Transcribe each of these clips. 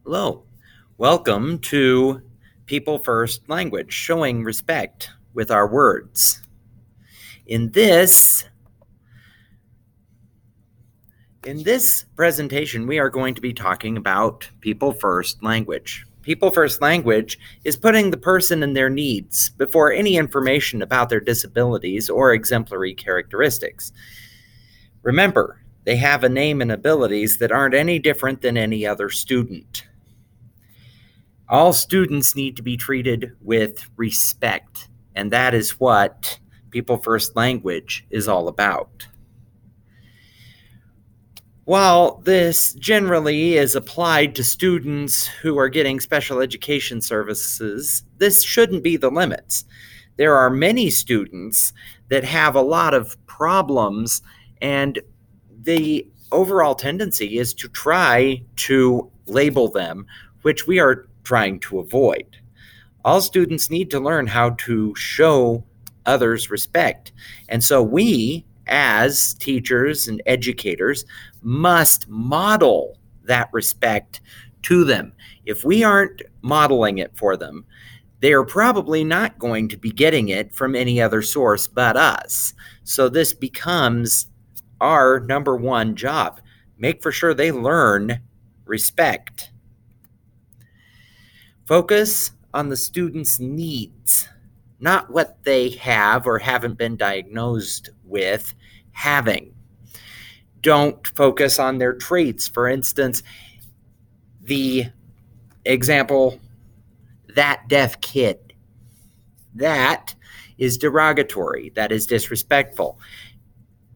Hello, welcome to People First Language, showing respect with our words. In this presentation, we are going to be talking about People First Language. People First Language is putting the person and their needs before any information about their disabilities or exemplary characteristics. Remember, they have a name and abilities that aren't any different than any other student. All students need to be treated with respect, and that is what People First Language is all about. While this generally is applied to students who are getting special education services, this shouldn't be the limits. There are many students that have a lot of problems, and the overall tendency is to try to label them, which we are trying to avoid. All students need to learn how to show others respect. And so we, as teachers and educators, must model that respect to them. If we aren't modeling it for them, they are probably not going to be getting it from any other source but us. So this becomes our number one job. Make for sure they learn respect. Focus on the student's needs, not what they have or haven't been diagnosed with having. Don't focus on their traits. For instance, the example, that deaf kid. That is derogatory. That is disrespectful.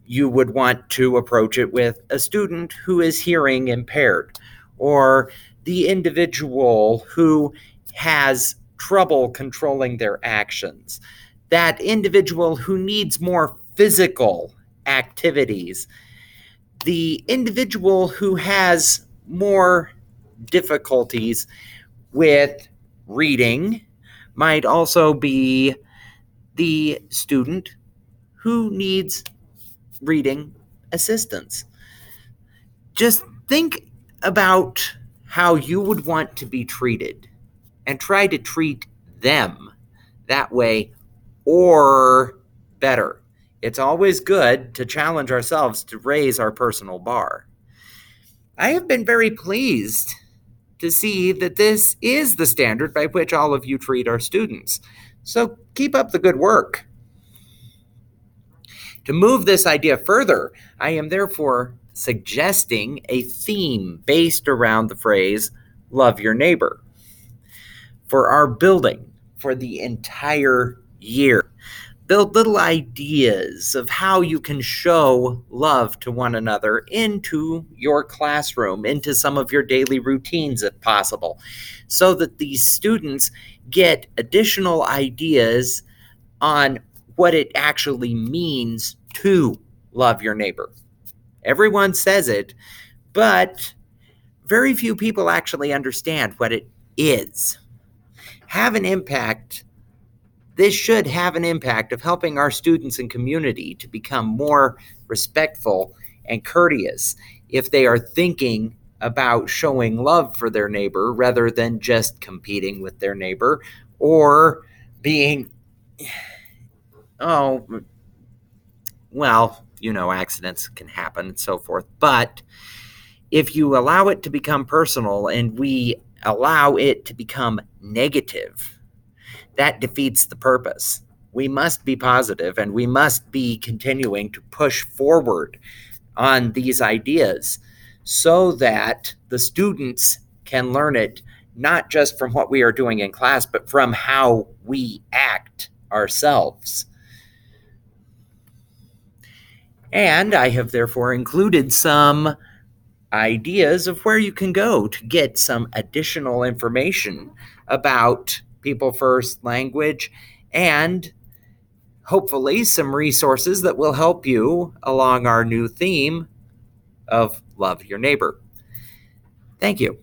You would want to approach it with a student who is hearing impaired, or the individual who has trouble controlling their actions, that individual who needs more physical activities, the individual who has more difficulties with reading might also be the student who needs reading assistance. Just think about how you would want to be treated and try to treat them that way or better. It's always good to challenge ourselves to raise our personal bar. I have been very pleased to see that this is the standard by which all of you treat our students. So keep up the good work. To move this idea further, I am therefore suggesting a theme based around the phrase, love your neighbor, for our building for the entire year. Build little ideas of how you can show love to one another into your classroom, into some of your daily routines if possible, so that these students get additional ideas on what it actually means to love your neighbor. Everyone says it, but very few people actually understand what it is. This should have an impact of helping our students and community to become more respectful and courteous if they are thinking about showing love for their neighbor rather than just competing with their neighbor or being, accidents can happen and so forth. But if you allow it to become personal and we allow it to become negative, that defeats the purpose. We must be positive and we must be continuing to push forward on these ideas so that the students can learn it not just from what we are doing in class, but from how we act ourselves. And I have therefore included some ideas of where you can go to get some additional information about People First Language and hopefully some resources that will help you along our new theme of love your neighbor. Thank you.